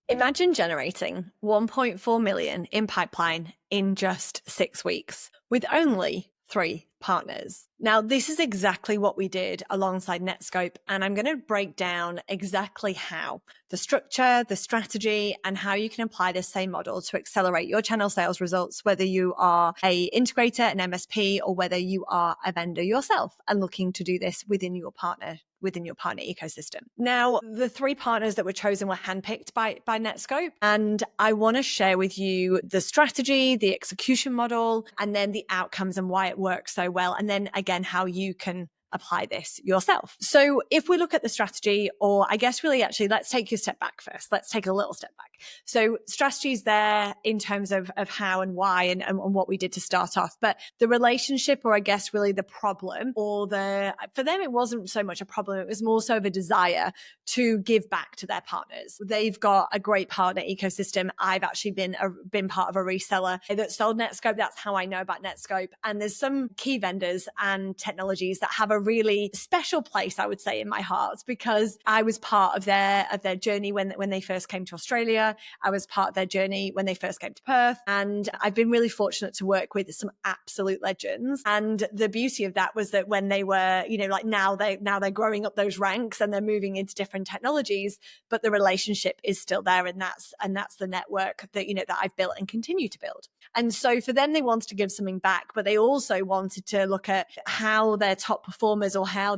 Imagine generating 1.4 million in pipeline in just 6 weeks with only 3 partners. Now, this is exactly what we did alongside Netskope, and I'm going to break down exactly how the structure, the strategy, and how you can apply this same model to accelerate your channel sales results, whether you are a integrator, an MSP, or whether you are a vendor yourself and looking to do this within your partner ecosystem. Now, the 3 partners that were chosen were handpicked by Netskope, and I want to share with you the strategy, the execution model, and then the outcomes and why it works so well, and then again how you can apply this yourself. So if we look at the strategy, or I guess really actually, let's take a step back first. Let's take a little step back. So strategy is there in terms of how and why and what we did to start off. But the relationship, or I guess really the problem, or for them, it wasn't so much a problem. It was more so of a desire to give back to their partners. They've got a great partner ecosystem. I've actually been part of a reseller that sold Netskope. That's how I know about Netskope. And there's some key vendors and technologies that have a really special place, I would say, in my heart, because I was part of their journey when they first came to Australia. I was part of their journey when they first came to Perth, and I've been really fortunate to work with some absolute legends. And the beauty of that was that when they were, like now they're growing up those ranks and they're moving into different technologies, but the relationship is still there, and that's the network that that I've built and continue to build. And so for them, they wanted to give something back, but they also wanted to look at how their top performers, or how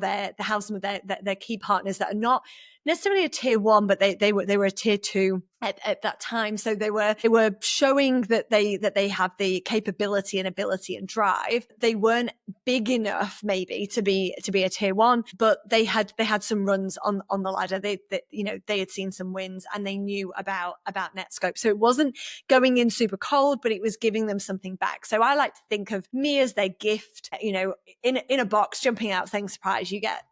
some of their key partners that are not necessarily a tier 1, but they were a tier 2 at that time. So they were showing that they have the capability and ability and drive. They weren't big enough maybe to be a tier 1, but they had some runs on the ladder. They had seen some wins, and they knew about Netskope. So it wasn't going in super cold, but it was giving them something back. So I like to think of me as their gift, in a box, jumping out saying, surprise, you get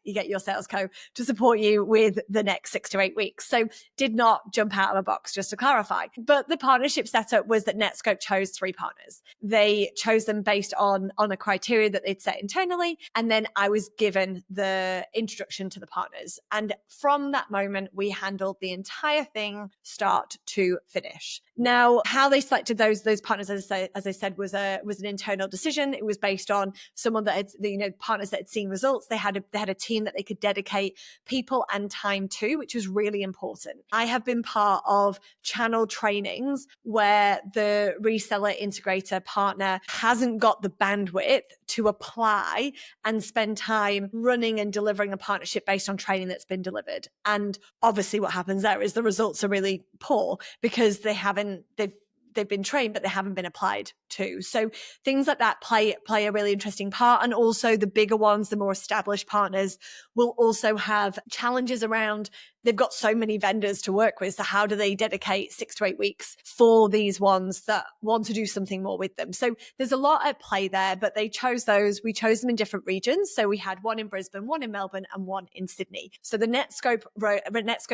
your sales co to support you with the next 6 to 8 weeks. So did not jump out of a box, just to clarify. But the partnership setup was that Netskope chose 3 partners. They chose them based on a criteria that they'd set internally. And then I was given the introduction to the partners. And from that moment, we handled the entire thing start to finish. Now, how they selected those partners, as I said, was an internal decision. It was based on someone that had, partners that had seen results. They had a team that they could dedicate people and time to, which was really important. I have been part of channel trainings where the reseller, integrator, partner hasn't got the bandwidth to apply and spend time running and delivering a partnership based on training that's been delivered. And obviously what happens there is the results are really poor, because they've been trained, but they haven't been applied to. So things like that play a really interesting part. And also the bigger ones, the more established partners, will also have challenges around, they've got so many vendors to work with. So how do they dedicate 6 to 8 weeks for these ones that want to do something more with them? So there's a lot at play there, but they chose those. We chose them in different regions. So we had one in Brisbane, one in Melbourne, and one in Sydney. So the Netskope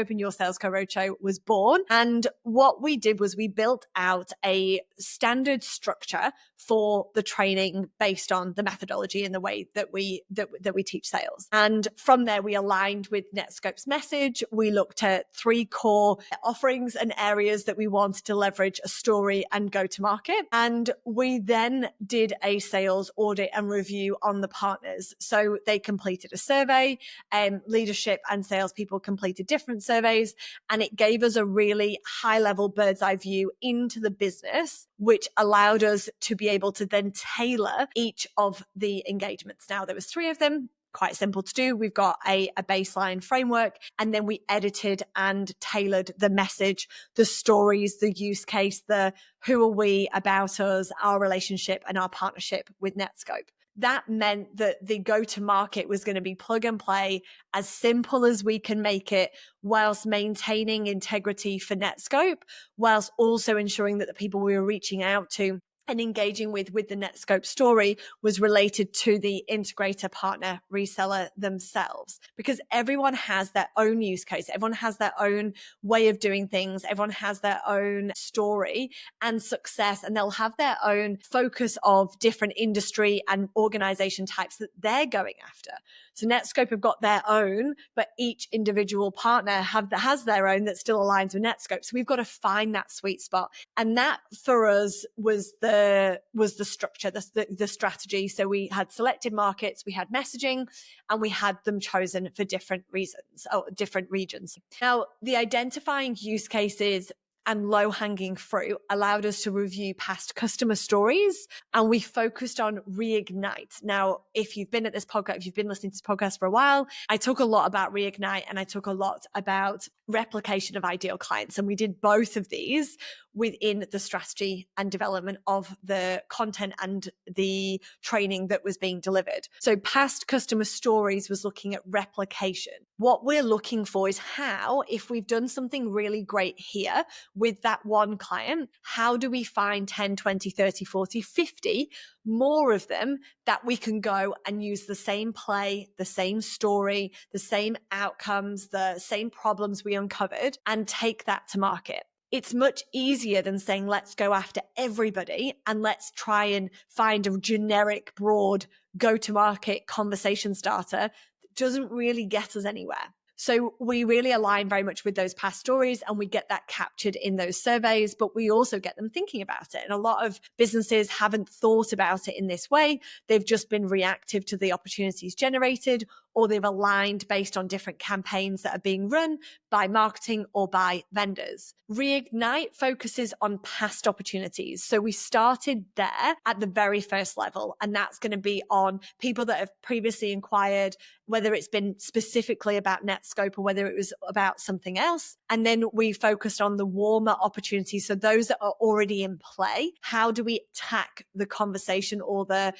and Your Sales Co Roadshow was born. And what we did was we built out a standard structure for the training based on the methodology and the way that we teach sales. And from there, we aligned with Netskope's message. We looked at 3 core offerings and areas that we wanted to leverage a story and go to market. And we then did a sales audit and review on the partners. So they completed a survey, leadership and salespeople completed different surveys, and it gave us a really high level bird's eye view into the business, which allowed us to be able to then tailor each of the engagements. Now, there was 3 of them. Quite simple to do. We've got a baseline framework, and then we edited and tailored the message, the stories, the use case, the who are we, about us, our relationship, and our partnership with Netskope. That meant that the go-to-market was going to be plug and play, as simple as we can make it, whilst maintaining integrity for Netskope, whilst also ensuring that the people we were reaching out to and engaging with the Netskope story was related to the integrator, partner, reseller themselves, because everyone has their own use case. Everyone has their own way of doing things. Everyone has their own story and success, and they'll have their own focus of different industry and organization types that they're going after. So Netskope have got their own, but each individual partner has their own that still aligns with Netskope. So we've got to find that sweet spot. And that for us was the structure, the strategy. So we had selected markets, we had messaging, and we had them chosen for different reasons, or different regions. Now, the identifying use cases and low-hanging fruit allowed us to review past customer stories, and we focused on reignite. Now, if you've been listening to this podcast for a while, I talk a lot about reignite and I talk a lot about replication of ideal clients. And we did both of these within the strategy and development of the content and the training that was being delivered. So past customer stories was looking at replication. What we're looking for is how, if we've done something really great here with that one client, how do we find 10, 20, 30, 40, 50 more of them that we can go and use the same play, the same story, the same outcomes, the same problems we uncovered, and take that to market. It's much easier than saying, let's go after everybody and let's try and find a generic, broad go-to-market conversation starter that doesn't really get us anywhere. So we really align very much with those past stories, and we get that captured in those surveys, but we also get them thinking about it. And a lot of businesses haven't thought about it in this way. They've just been reactive to the opportunities generated, or they've aligned based on different campaigns that are being run by marketing or by vendors. Reignite focuses on past opportunities. So we started there at the very first level, and that's going to be on people that have previously inquired, whether it's been specifically about Netskope or whether it was about something else. And then we focused on the warmer opportunities. So those that are already in play, how do we tack the conversation or the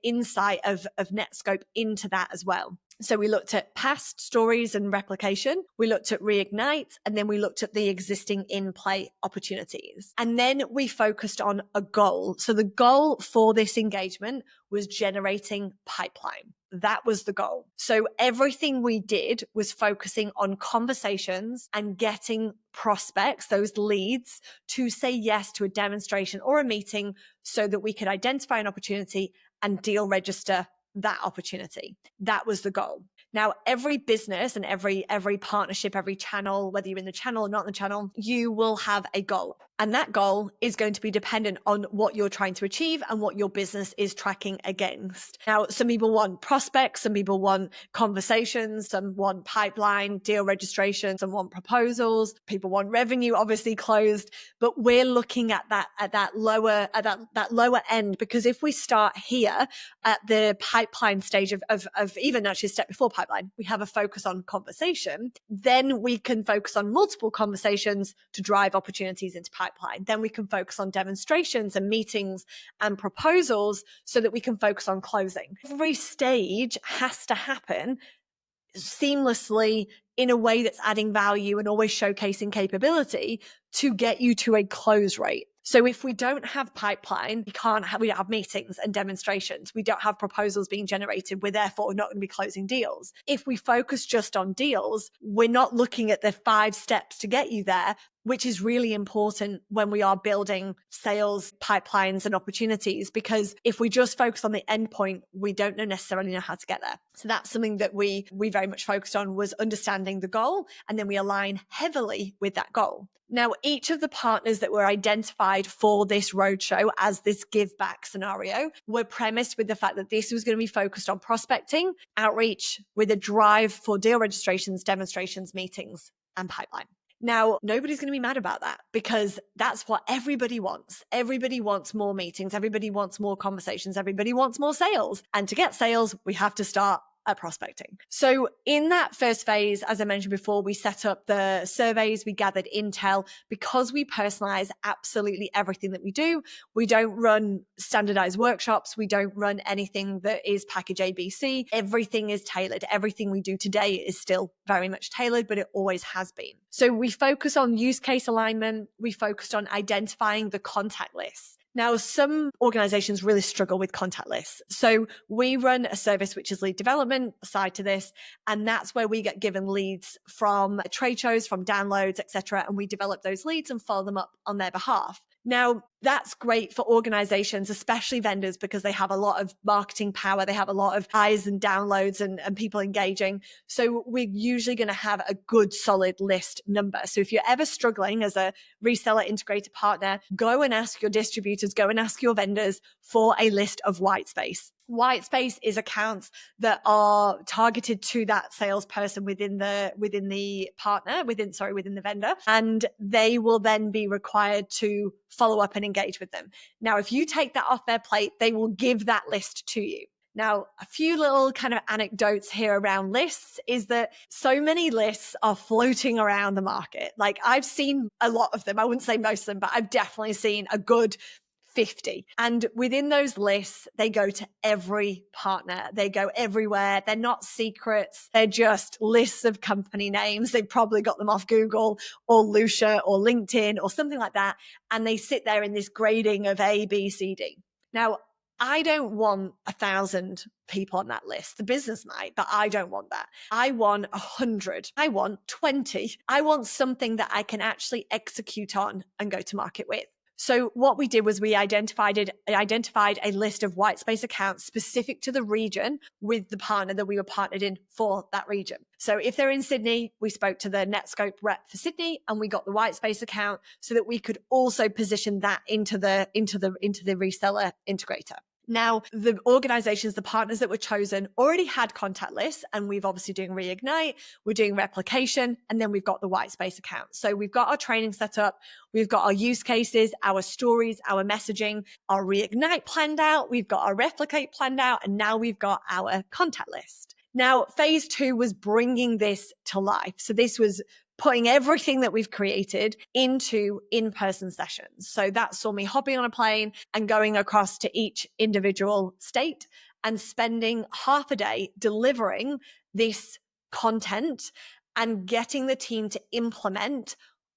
insight of Netskope into that as well? So we looked at past stories and replication, we looked at reignite, and then we looked at the existing in-play opportunities. And then we focused on a goal. So the goal for this engagement was generating pipeline. That was the goal. So everything we did was focusing on conversations and getting prospects, those leads, to say yes to a demonstration or a meeting so that we could identify an opportunity and deal register that opportunity. That was the goal. Now, every business and every partnership, every channel, whether you're in the channel or not in the channel, you will have a goal. And that goal is going to be dependent on what you're trying to achieve and what your business is tracking against. Now, some people want prospects, some people want conversations, some want pipeline, deal registration, some want proposals, people want revenue obviously closed, but we're looking at that lower end, because if we start here at the pipeline stage of even actually a step before pipeline, we have a focus on conversation, then we can focus on multiple conversations to drive opportunities into pipeline. Then we can focus on demonstrations and meetings and proposals so that we can focus on closing. Every stage has to happen seamlessly in a way that's adding value and always showcasing capability to get you to a close rate. So if we don't have pipeline, we don't have meetings and demonstrations. We don't have proposals being generated. We're therefore not going to be closing deals. If we focus just on deals, we're not looking at the 5 steps to get you there, which is really important when we are building sales pipelines and opportunities, because if we just focus on the endpoint, we don't necessarily know how to get there. So that's something that we very much focused on, was understanding the goal, and then we align heavily with that goal. Now, each of the partners that were identified for this roadshow as this give back scenario were premised with the fact that this was going to be focused on prospecting, outreach, with a drive for deal registrations, demonstrations, meetings, and pipeline. Now, nobody's going to be mad about that, because that's what everybody wants. Everybody wants more meetings. Everybody wants more conversations. Everybody wants more sales. And to get sales, we have to start at prospecting. So in that first phase, as I mentioned before, we set up the surveys, we gathered intel. Because we personalize absolutely everything that we do, we don't run standardized workshops, we don't run anything that is package ABC. Everything is tailored. Everything we do today is still very much tailored, but it always has been. So we focus on use case alignment, we focused on identifying the contact lists. Now, some organizations really struggle with contact lists. So we run a service which is lead development side to this, and that's where we get given leads from trade shows, from downloads, etc., and we develop those leads and follow them up on their behalf. Now, that's great for organizations, especially vendors, because they have a lot of marketing power. They have a lot of eyes and downloads and people engaging. So we're usually going to have a good, solid list number. So if you're ever struggling as a reseller, integrator, partner, go and ask your distributors, go and ask your vendors for a list of white space. White space is accounts that are targeted to that salesperson within the vendor, and they will then be required to follow up and engage with them. Now, if you take that off their plate, they will give that list to you. Now, a few little kind of anecdotes here around lists is that so many lists are floating around the market. Like, I've seen a lot of them. I wouldn't say most of them, but I've definitely seen a good 50. And within those lists, they go to every partner. They go everywhere. They're not secrets. They're just lists of company names. They've probably got them off Google or Lucia or LinkedIn or something like that. And they sit there in this grading of A, B, C, D. Now, I don't want 1,000 people on that list. The business might, but I don't want that. I want 100. I want 20. I want something that I can actually execute on and go to market with. So what we did was we identified a list of white space accounts specific to the region with the partner that we were partnered in for that region. So if they're in Sydney, we spoke to the Netskope rep for Sydney and we got the white space account so that we could also position that into the reseller integrator. Now, the organizations, the partners that were chosen already had contact lists, and we've obviously doing reignite, we're doing replication, and then we've got the white space account. So we've got our training set up, we've got our use cases, our stories, our messaging, our reignite planned out, we've got our replicate planned out, and now we've got our contact list. Now, phase 2 was bringing this to life. So this was putting everything that we've created into in-person sessions. So that saw me hopping on a plane and going across to each individual state and spending half a day delivering this content and getting the team to implement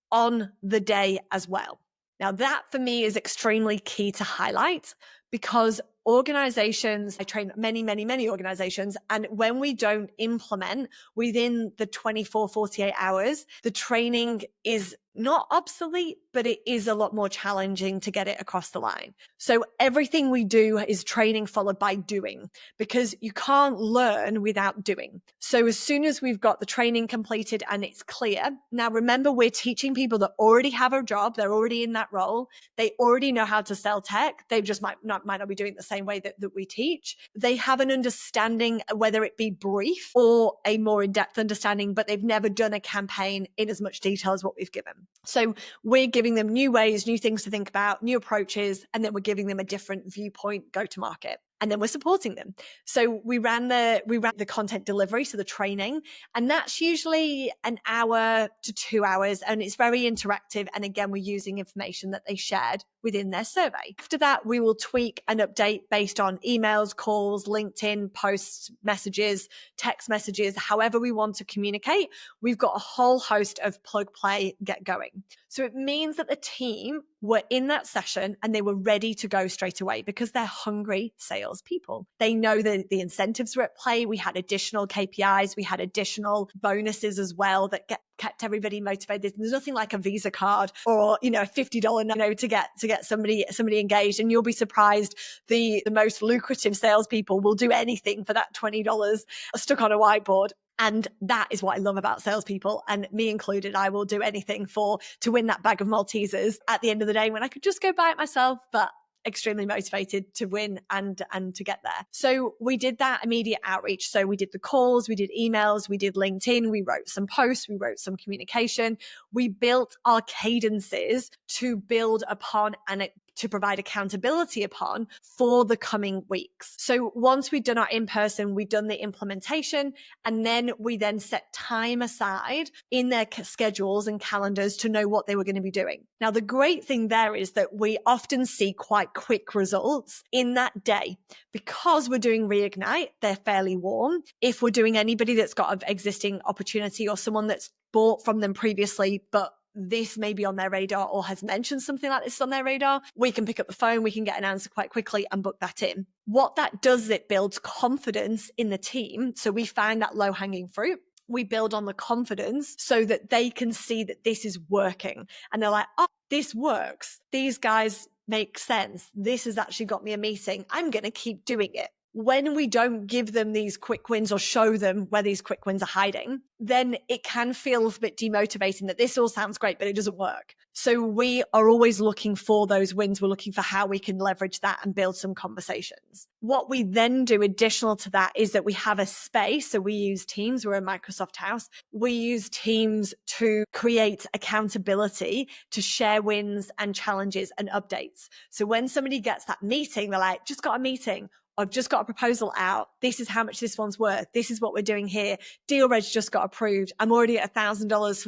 on the day as well. Now, that for me is extremely key to highlight because organizations, I train many organizations, and when we don't implement within the 24, 48 hours, the training is not obsolete, but it is a lot more challenging to get it across the line. So everything we do is training followed by doing, because you can't learn without doing. So as soon as we've got the training completed and it's clear, now remember, we're teaching people that already have a job, they're already in that role, they already know how to sell tech, they just might not be doing it the same way that we teach. They have an understanding, whether it be brief or a more in-depth understanding, but they've never done a campaign in as much detail as what we've given. So we're giving them new ways, new things to think about, new approaches, and then we're giving them a different viewpoint, go to market. And then we're supporting them. So we ran the content delivery, so the training, and that's usually an hour to 2 hours, and it's very interactive. And again, we're using information that they shared within their survey. After that, we will tweak and update based on emails, calls, LinkedIn posts, messages, text messages, however we want to communicate. We've got a whole host of plug, play, get going. So it means that the team were in that session and they were ready to go straight away because they're hungry salespeople. They know that the incentives were at play. We had additional KPIs. We had additional bonuses as well that kept everybody motivated. There's nothing like a Visa card or, a $50 note to get somebody engaged. And you'll be surprised, the most lucrative salespeople will do anything for that $20 stuck on a whiteboard. And that is what I love about salespeople, and me included. I will do anything to win that bag of Maltesers at the end of the day when I could just go buy it myself, but extremely motivated to win and to get there. So we did that immediate outreach. So we did the calls, we did emails, we did LinkedIn, we wrote some posts, we wrote some communication. We built our cadences to build upon and to provide accountability upon for the coming weeks. So once we'd done our in-person, we'd done the implementation, and then we then set time aside in their schedules and calendars to know what they were going to be doing. Now, the great thing there is that we often see quite quick results in that day. Because we're doing reignite, they're fairly warm. If we're doing anybody that's got an existing opportunity or someone that's bought from them previously, but this may be on their radar or has mentioned something like this on their radar, we can pick up the phone, we can get an answer quite quickly and book that in. What that does is it builds confidence in the team. So we find that low-hanging fruit. we build on the confidence so that they can see that this is working. And they're like, oh, this works. These guys make sense. This has actually got me a meeting. I'm going to keep doing it. When we don't give them these quick wins or show them where these quick wins are hiding, then it can feel a bit demotivating that this all sounds great, but it doesn't work. So we are always looking for those wins. We're looking for how we can leverage that and build some conversations. What we then do additional to that is that we have a space. So we use Teams. We're a Microsoft house. We use Teams to create accountability, to share wins and challenges and updates. So when somebody gets that meeting, they're like, just got a meeting. I've just got a proposal out. This is how much this one's worth. This is what we're doing here. Deal reg just got approved. I'm already at $1,000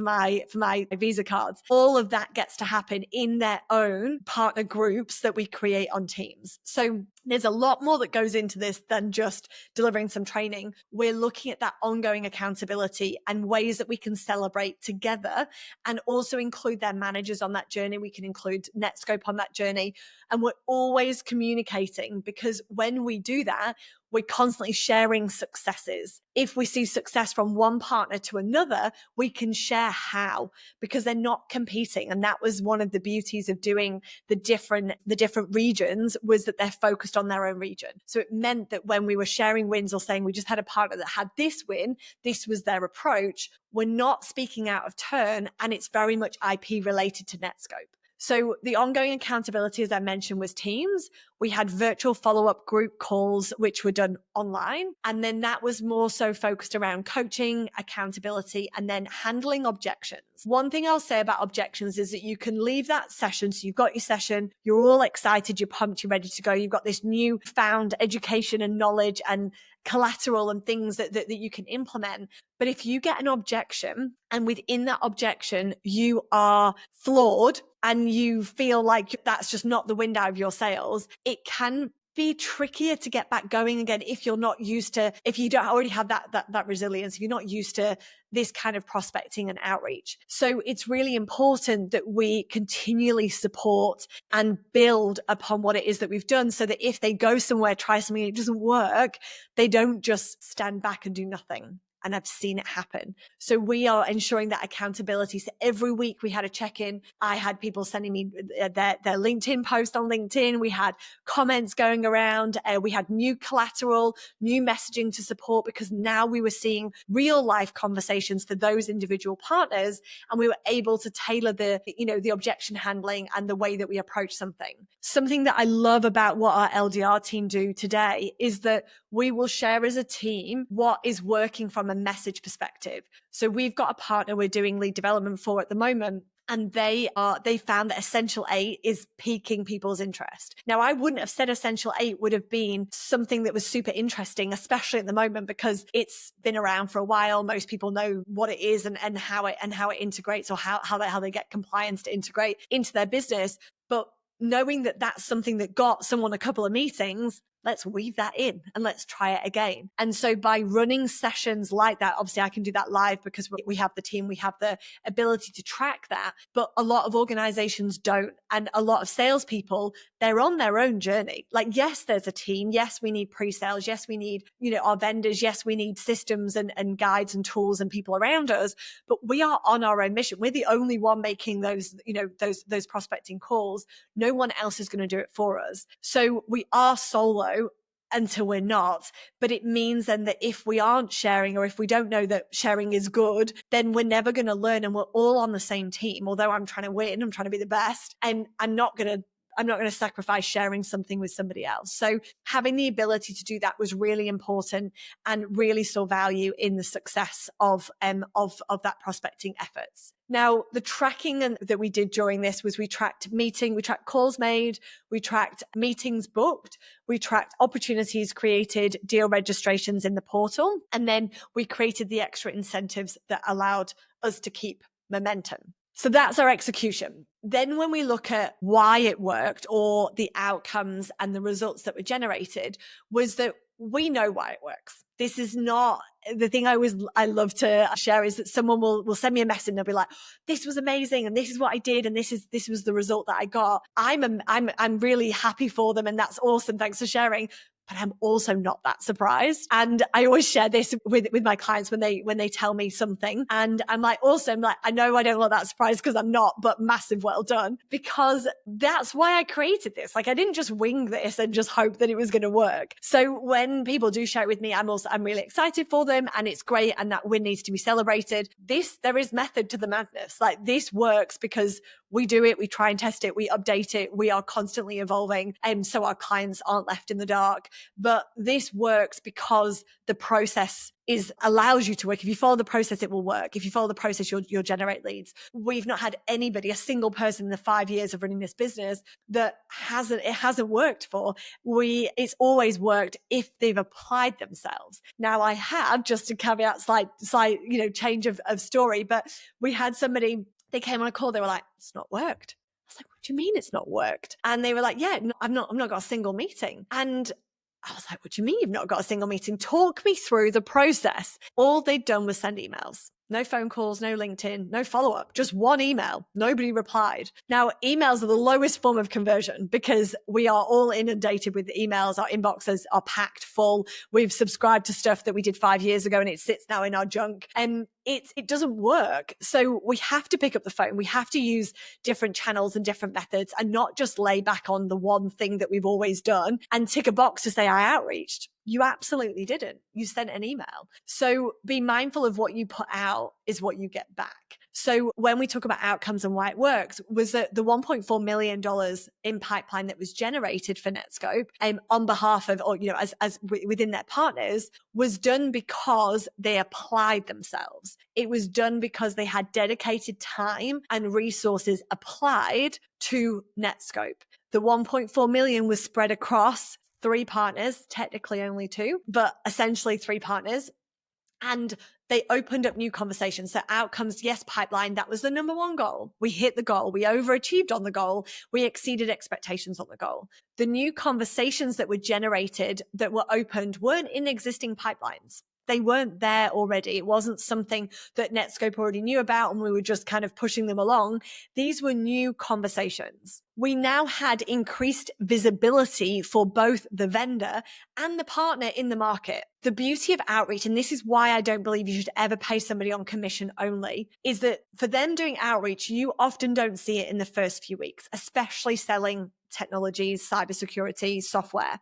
for my Visa cards. All of that gets to happen in their own partner groups that we create on Teams. So there's a lot more that goes into this than just delivering some training. We're looking at that ongoing accountability and ways that we can celebrate together and also include their managers on that journey. We can include Netskope on that journey. And we're always communicating, because when we do that, we're constantly sharing successes. If we see success from one partner to another, we can share how, because they're not competing. And that was one of the beauties of doing the different regions, was that they're focused on their own region. So it meant that when we were sharing wins or saying we just had a partner that had this win, this was their approach, we're not speaking out of turn, and it's very much IP related to Netskope. So the ongoing accountability, as I mentioned, was Teams. We had virtual follow-up group calls, which were done online. And then that was more so focused around coaching, accountability, and then handling objections. One thing I'll say about objections is that you can leave that session. So you've got your session, you're all excited, you're pumped, you're ready to go. You've got this new found education and knowledge and collateral and things that you can implement. But if you get an objection, and within that objection, you are flawed and you feel like that's just not the wind out of your sails, it can be trickier to get back going again if you're not used to, if you don't already have that resilience, if you're not used to this kind of prospecting and outreach. So it's really important that we continually support and build upon what it is that we've done, so that if they go somewhere, try something, and it doesn't work, they don't just stand back and do nothing. And I've seen it happen. So we are ensuring that accountability. So every week we had a check-in. I had people sending me their LinkedIn post on LinkedIn. We had comments going around. We had new collateral, new messaging to support, because now we were seeing real life conversations for those individual partners. And we were able to tailor the objection handling and the way that we approach something. Something that I love about what our LDR team do today is that we will share as a team what is working from a message perspective. So we've got a partner we're doing lead development for at the moment, and they found that Essential 8 is piquing people's interest. Now, I wouldn't have said Essential 8 would have been something that was super interesting, especially at the moment, because it's been around for a while. Most people know what it is and how it integrates, or how they get compliance to integrate into their business. But knowing that that's something that got someone a couple of meetings, let's weave that in and let's try it again. And so by running sessions like that, obviously I can do that live because we have the team, we have the ability to track that, but a lot of organizations don't. And a lot of salespeople, they're on their own journey. Like, yes, there's a team. Yes, we need pre-sales. Yes, we need, our vendors. Yes, we need systems and guides and tools and people around us, but we are on our own mission. We're the only one making those prospecting calls. No one else is going to do it for us. So we are solo until we're not. But it means then that if we aren't sharing, or if we don't know that sharing is good, then we're never going to learn, and we're all on the same team. Although I'm trying to win, I'm trying to be the best, and I'm not going to sacrifice sharing something with somebody else. So having the ability to do that was really important, and really saw value in the success of that prospecting efforts. Now, the tracking that we did during this was we tracked calls made, we tracked meetings booked, we tracked opportunities created, deal registrations in the portal, and then we created the extra incentives that allowed us to keep momentum. So that's our execution. Then when we look at why it worked, or the outcomes and the results that were generated, was that we know why it works. This is not the thing I love to share, is that someone will send me a message and they'll be like, this was amazing, and this is what I did, and this was the result that I got. I'm really happy for them, and that's awesome. Thanks for sharing. but I'm also not that surprised. And I always share this with my clients when they tell me something. And I'm like, I know I don't look that surprised because I'm not, but massive well done, because that's why I created this. Like, I didn't just wing this and just hope that it was going to work. So when people do share it with me, I'm really excited for them, and it's great. And that win needs to be celebrated. There is method to the madness. Like, this works because we do it, we try and test it, we update it, we are constantly evolving. And so our clients aren't left in the dark. But this works because the process allows you to work. If you follow the process, it will work. If you follow the process, you'll generate leads. We've not had anybody, a single person in the 5 years of running this business that hasn't worked for. It's always worked if they've applied themselves. Now, I have, just to caveat, slight change of story, but we had somebody, they came on a call, they were like, it's not worked. I was like, what do you mean it's not worked? And they were like, yeah, no, I've not got a single meeting. And I was like, what do you mean you've not got a single meeting? Talk me through the process. All they'd done was send emails. No phone calls, no LinkedIn, no follow-up, just one email. Nobody replied. Now, emails are the lowest form of conversion because we are all inundated with emails. Our inboxes are packed full. We've subscribed to stuff that we did 5 years ago and it sits now in our junk. And it doesn't work. So we have to pick up the phone. We have to use different channels and different methods and not just lay back on the one thing that we've always done and tick a box to say I outreached. You absolutely didn't. You sent an email. So be mindful of what you put out is what you get back. So when we talk about outcomes and why it works, was that the $1.4 million in pipeline that was generated for Netskope on behalf of, or, as within their partners, was done because they applied themselves. It was done because they had dedicated time and resources applied to Netskope. The 1.4 million was spread across 3 partners, technically only 2, but essentially 3 partners. And they opened up new conversations. So outcomes, yes, pipeline, that was the number 1 goal. We hit the goal. We overachieved on the goal. We exceeded expectations on the goal. The new conversations that were generated, that were opened, weren't in existing pipelines. They weren't there already. It wasn't something that Netskope already knew about and we were just kind of pushing them along. These were new conversations. We now had increased visibility for both the vendor and the partner in the market. The beauty of outreach, and this is why I don't believe you should ever pay somebody on commission only, is that for them doing outreach, you often don't see it in the first few weeks, especially selling technologies, cybersecurity, software.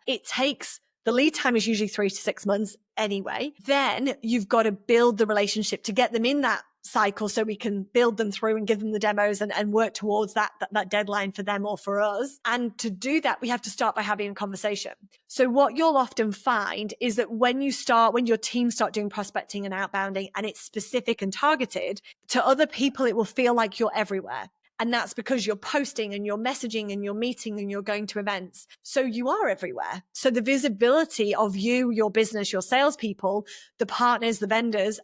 The lead time is usually 3 to 6 months anyway. Then you've got to build the relationship to get them in that cycle so we can build them through and give them the demos and work towards that deadline for them or for us. And to do that, we have to start by having a conversation. So what you'll often find is that when your team start doing prospecting and outbounding and it's specific and targeted, to other people, it will feel like you're everywhere. And that's because you're posting and you're messaging and you're meeting and you're going to events. So you are everywhere. So the visibility of you, your business, your salespeople, the partners, the vendors,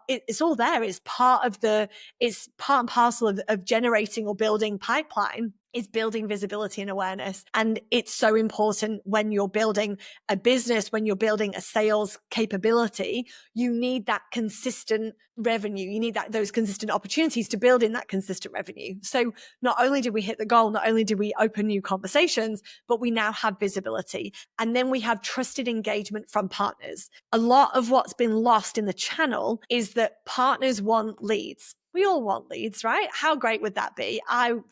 it's all there. It's part and parcel of generating or building pipeline. Is building visibility and awareness. And it's so important when you're building a business, when you're building a sales capability, you need that consistent revenue. You need those consistent opportunities to build in that consistent revenue. So not only did we hit the goal, not only did we open new conversations, but we now have visibility. And then we have trusted engagement from partners. A lot of what's been lost in the channel is that partners want leads. We all want leads, right? How great would that be? I'm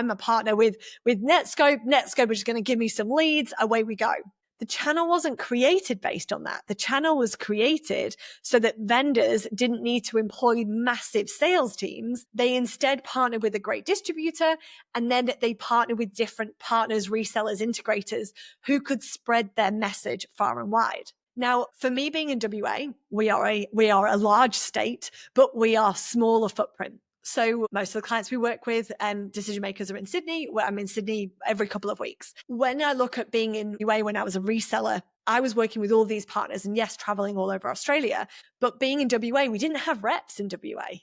a partner with Netskope. Netskope is going to give me some leads. Away we go. The channel wasn't created based on that. The channel was created so that vendors didn't need to employ massive sales teams. They instead partnered with a great distributor, and then they partnered with different partners, resellers, integrators who could spread their message far and wide. Now, for me being in WA, we are a large state, but we are smaller footprint. So most of the clients we work with and decision makers are in Sydney. I'm in Sydney every couple of weeks. When I look at being in WA, when I was a reseller, I was working with all these partners and yes, traveling all over Australia, but being in WA, we didn't have reps in WA,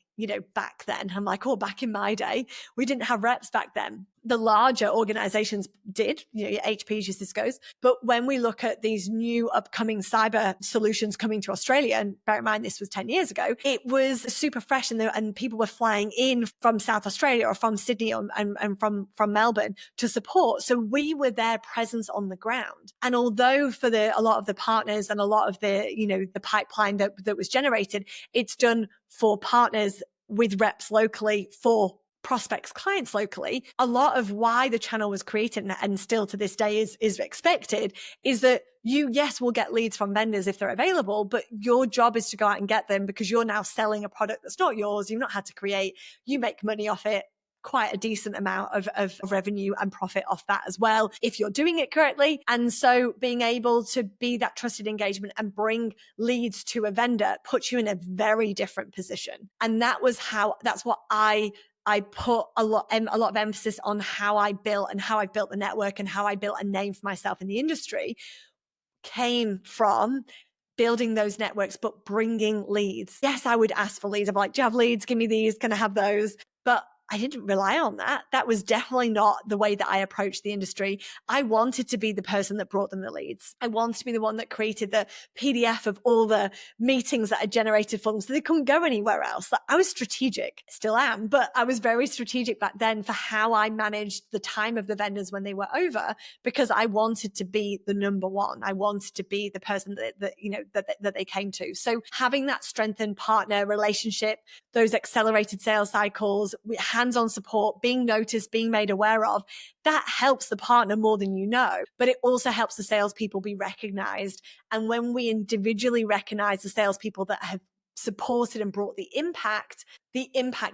back then. I'm like, back in my day, we didn't have reps back then. The larger organizations did, your HPs, your Cisco's. But when we look at these new upcoming cyber solutions coming to Australia, and bear in mind, this was 10 years ago, it was super fresh and people were flying in from South Australia or from Sydney and from Melbourne to support. So we were their presence on the ground. And although for the the partners and a lot of the, the pipeline that was generated, it's done for partners with reps locally, for prospects, clients locally. A lot of why the channel was created and still to this day is expected is that you, yes, will get leads from vendors if they're available, but your job is to go out and get them because you're now selling a product that's not yours. You've not had to create, you make money off it, quite a decent amount of revenue and profit off that as well, if you're doing it correctly. And so being able to be that trusted engagement and bring leads to a vendor puts you in a very different position. And that's what I put a lot of emphasis on how I built the network and how I built a name for myself in the industry came from building those networks, but bringing leads. Yes, I would ask for leads. I'm like, do you have leads? Give me these. Can I have those? But I didn't rely on that. That was definitely not the way that I approached the industry. I wanted to be the person that brought them the leads. I wanted to be the one that created the PDF of all the meetings that I generated for them so they couldn't go anywhere else. I was strategic, still am, but I was very strategic back then for how I managed the time of the vendors when they were over, because I wanted to be the number one. I wanted to be the person that they came to. So having that strengthened partner relationship, those accelerated sales cycles, hands-on support, being noticed, being made aware of, that helps the partner more than you know, but it also helps the salespeople be recognized. And when we individually recognize the salespeople that have supported and brought the impact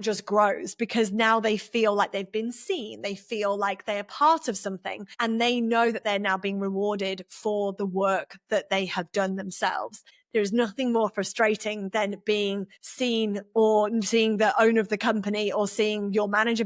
just grows because now they feel like they've been seen. They feel like they're part of something and they know that they're now being rewarded for the work that they have done themselves. There's nothing more frustrating than being seen or seeing the owner of the company or seeing your manager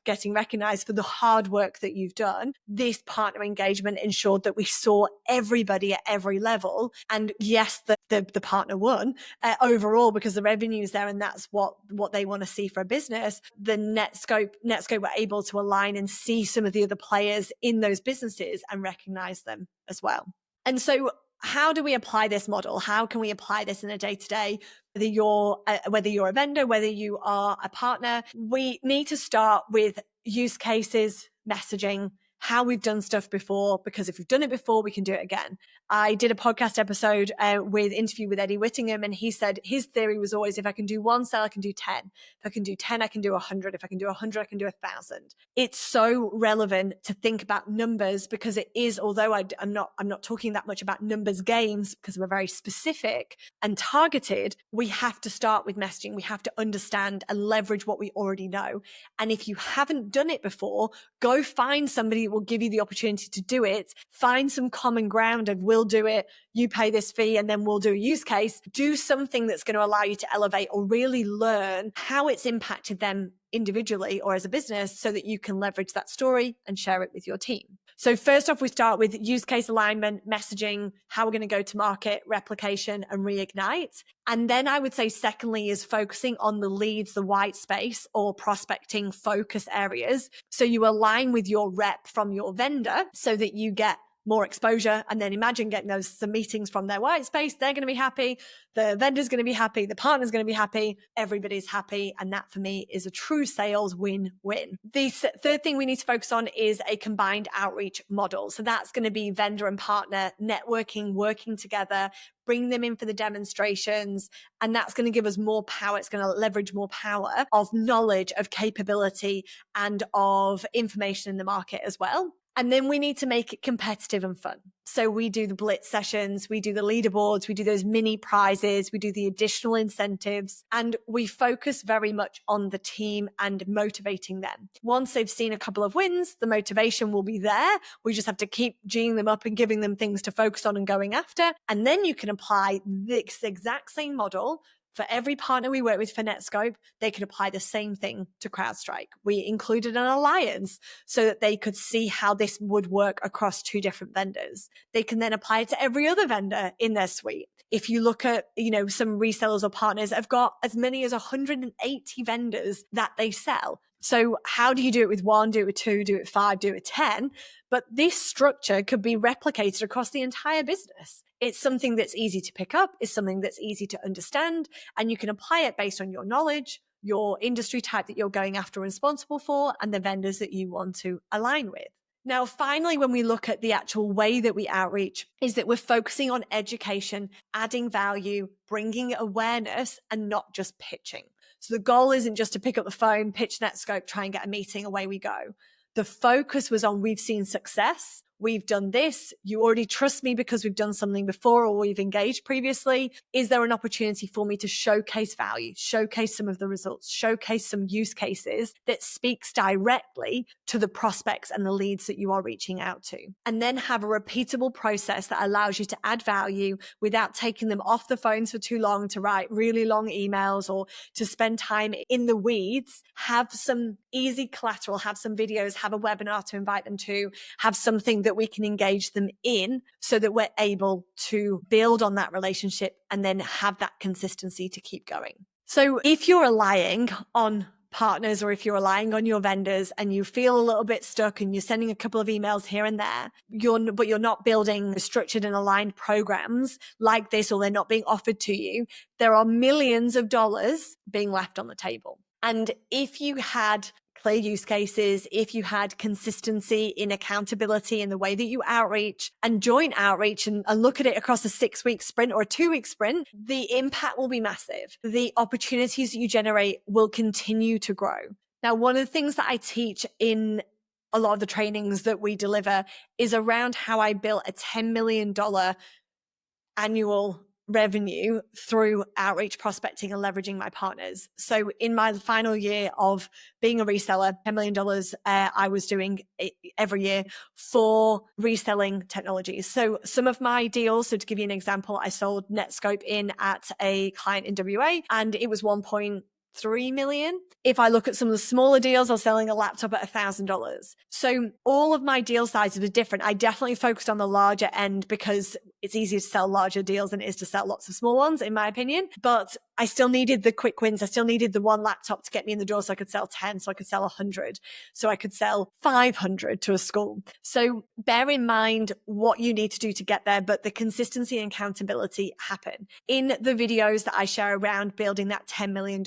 getting recognized for the hard work that you've done. This partner engagement ensured that we saw everybody at every level. And yes, the partner won overall because the revenue is there and that's what they want to see for a business. The Netskope were able to align and see some of the other players in those businesses and recognize them as well. And so how do we apply this model? How can we apply this in a day-to-day? Whether you're a vendor, whether you are a partner, we need to start with use cases, messaging, how we've done stuff before, because if we've done it before, we can do it again. I did a podcast episode interview with Eddie Whittingham, and he said his theory was always, if I can do one sale, I can do 10. If I can do 10, I can do 100. If I can do 100, I can do 1,000. It's so relevant to think about numbers because it is, although I'm not talking that much about numbers games because we're very specific and targeted, we have to start with messaging. We have to understand and leverage what we already know. And if you haven't done it before, go find somebody that will give you the opportunity to do it. Find some common ground of we'll do it, you pay this fee, and then we'll do a use case. Do something that's going to allow you to elevate or really learn how it's impacted them individually or as a business so that you can leverage that story and share it with your team. So first off, we start with use case alignment, messaging, how we're going to go to market, replication, and reignite. And then I would say secondly is focusing on the leads, the white space or prospecting focus areas. So you align with your rep from your vendor so that you get more exposure. And then imagine getting some meetings from their white space. They're going to be happy. The vendor's going to be happy. The partner's going to be happy. Everybody's happy. And that for me is a true sales win-win. The third thing we need to focus on is a combined outreach model. So that's going to be vendor and partner networking, working together, bring them in for the demonstrations. And that's going to give us more power. It's going to leverage more power of knowledge, of capability, and of information in the market as well. And then we need to make it competitive and fun. So we do the blitz sessions, we do the leaderboards, we do those mini prizes, we do the additional incentives, and we focus very much on the team and motivating them. Once they've seen a couple of wins, the motivation will be there. We just have to keep geeing them up and giving them things to focus on and going after. And then you can apply this exact same model for every partner we work with for Netskope. They could apply the same thing to CrowdStrike. We included an alliance so that they could see how this would work across 2 different vendors. They can then apply it to every other vendor in their suite. If you look at, some resellers or partners have got as many as 180 vendors that they sell. So how do you do it with 1, do it with 2, do it with 5, do it with 10? But this structure could be replicated across the entire business. It's something that's easy to pick up. It's something that's easy to understand. And you can apply it based on your knowledge, your industry type that you're going after and responsible for, and the vendors that you want to align with. Now, finally, when we look at the actual way that we outreach, is that we're focusing on education, adding value, bringing awareness, and not just pitching. So the goal isn't just to pick up the phone, pitch Netskope, try and get a meeting, away we go. The focus was on, we've seen success. We've done this. You already trust me because we've done something before or we've engaged previously. Is there an opportunity for me to showcase value, showcase some of the results, showcase some use cases that speaks directly to the prospects and the leads that you are reaching out to? And then have a repeatable process that allows you to add value without taking them off the phones for too long to write really long emails or to spend time in the weeds. Have some easy collateral, have some videos, have a webinar to invite them to, have something that we can engage them in so that we're able to build on that relationship and then have that consistency to keep going. So if you're relying on partners or if you're relying on your vendors and you feel a little bit stuck and you're sending a couple of emails here and there, but you're not building structured and aligned programs like this, or they're not being offered to you, there are millions of dollars being left on the table. And if you had clear use cases, if you had consistency in accountability in the way that you outreach and joint outreach and look at it across a 6-week sprint or a 2-week sprint, the impact will be massive. The opportunities that you generate will continue to grow. Now, one of the things that I teach in a lot of the trainings that we deliver is around how I built a $10 million annual revenue through outreach, prospecting, and leveraging my partners. So in my final year of being a reseller, $10 million I was doing every year for reselling technologies. So some of my deals, so to give you an example, I sold Netskope in at a client in WA and it was 1.3 million. If I look at some of the smaller deals, I was selling a laptop at $1,000. So all of my deal sizes are different. I definitely focused on the larger end because it's easier to sell larger deals than it is to sell lots of small ones, in my opinion. But I still needed the quick wins. I still needed the one laptop to get me in the door so I could sell 10, so I could sell 100, so I could sell 500 to a school. So bear in mind what you need to do to get there, but the consistency and accountability happen. In the videos that I share around building that $10 million,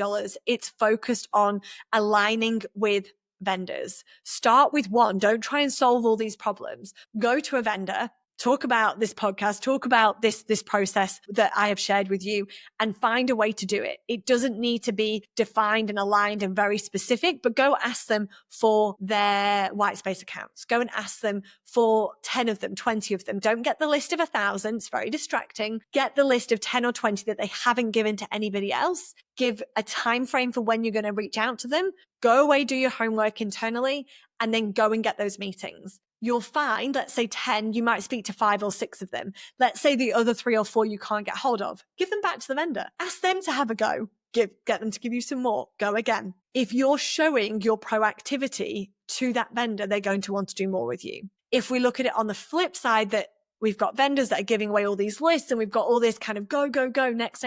it's focused on aligning with vendors. Start with one. Don't try and solve all these problems. Go to a vendor, talk about this podcast, talk about this process that I have shared with you, and find a way to do it. It doesn't need to be defined and aligned and very specific, but go ask them for their white space accounts. Go and ask them for 10 of them, 20 of them. Don't get the list of 1,000. It's very distracting. Get the list of 10 or 20 that they haven't given to anybody else. Give a time frame for when you're going to reach out to them. Go away, do your homework internally, and then go and get those meetings. You'll find, let's say 10, you might speak to 5 or 6 of them. Let's say the other 3 or 4 you can't get hold of. Give them back to the vendor. Ask them to have a go. Get them to give you some more. Go again. If you're showing your proactivity to that vendor, they're going to want to do more with you. If we look at it on the flip side, that we've got vendors that are giving away all these lists and we've got all this kind of go, next.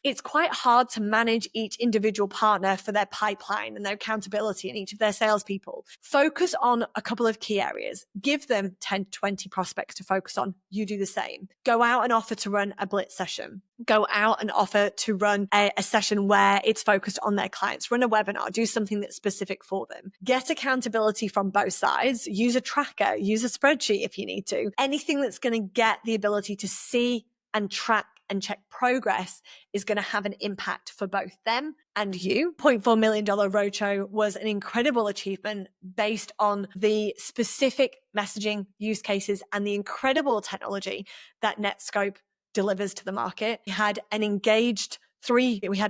It's quite hard to manage each individual partner for their pipeline and their accountability and each of their salespeople. Focus on a couple of key areas. Give them 10 to 20 prospects to focus on. You do the same. Go out and offer to run a blitz session. Go out and offer to run a session where it's focused on their clients. Run a webinar. Do something that's specific for them. Get accountability from both sides. Use a tracker. Use a spreadsheet if you need to. Anything that's going to get the ability to see and track and check progress is going to have an impact for both them and you. $0.4 million roadshow was an incredible achievement based on the specific messaging use cases and the incredible technology that Netskope delivers to the market. We had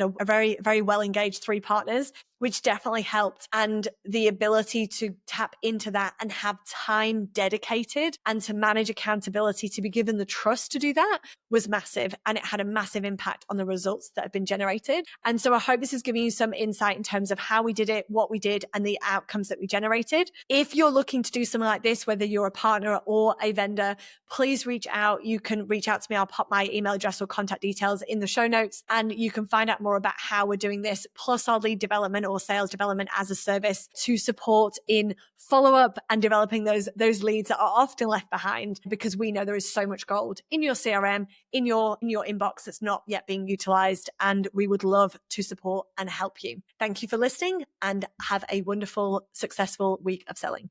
a very, very well engaged 3 partners, which definitely helped. And the ability to tap into that and have time dedicated and to manage accountability, to be given the trust to do that, was massive. And it had a massive impact on the results that have been generated. And so I hope this is giving you some insight in terms of how we did it, what we did, and the outcomes that we generated. If you're looking to do something like this, whether you're a partner or a vendor, please reach out. You can reach out to me. I'll pop my email address or contact details in the show notes, and you can find out more about how we're doing this, plus our lead development or sales development as a service to support in follow-up and developing those leads that are often left behind, because we know there is so much gold in your CRM, in your inbox that's not yet being utilized, and we would love to support and help you. Thank you for listening and have a wonderful, successful week of selling.